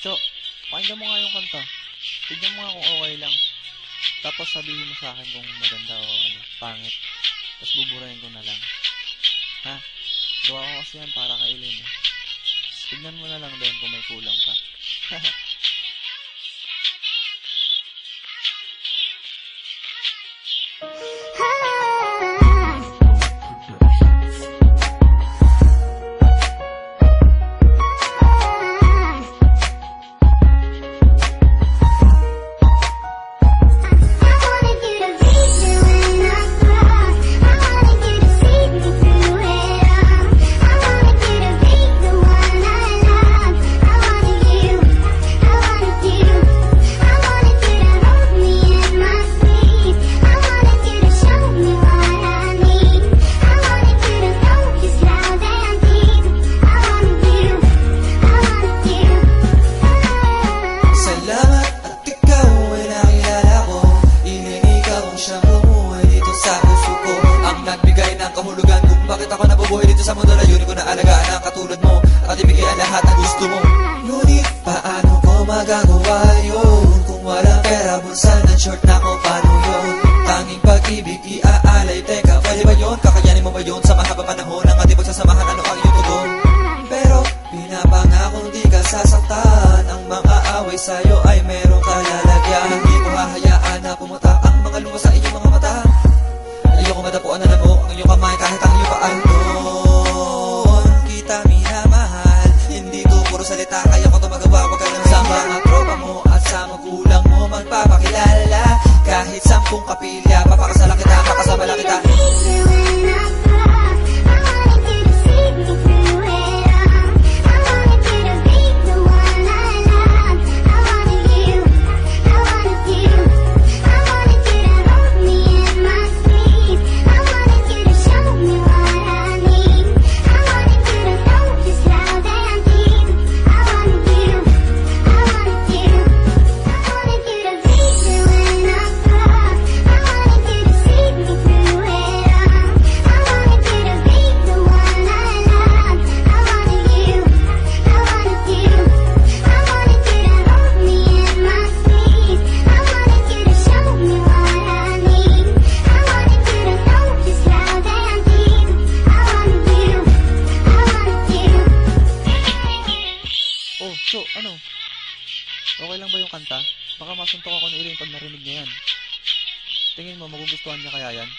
So, pakinggan mo nga yung kanta. Tignan mo nga kung okay lang. Tapos sabihin mo sa akin kung maganda o ano, pangit. Tapos buburahin ko na lang. Ha? Gawa ko kasi yan para kay Elaine. Tignan mo na lang din kung may kulang pa. Kahulugan kung bakit ako nabubuhay dito sa mundo na yun ko na alagaan ang katulad mo at ibigay ang lahat ng gusto mo. Ngunit paano ko magagawa yun kung walang pera, bulsa ng short na ko, paano yun? Tanging pag-ibig iaalay, teka pwede ba yun? Kakayanin mo ba yun sa mahabang panahon ng ating pagsasamahan? Ano ang iyong tugon? Pero pinapangakong di ka sasaktan, ang mga away sa'yo ay merong kalalagyan. Hindi ko hahayaan na pumutak ang mga luha sa inyong mga mata. Ayoko madapuan na lamok ang iyong kamay kahit ang iyong paan doon. Kita minamahal, hindi ko puro salita, kaya ko ito magawa. Huwag ka lang sa mga tropa mo at sa magulang mo magpapakilala. Kahit 10 kapilya, papakasala kita, makasama lang kita. Oh, so, ano? Okay lang ba yung kanta? Baka masuntok ako ni Elaine pag narinig niya yan. Tingin mo, magugustuhan niya kaya yan?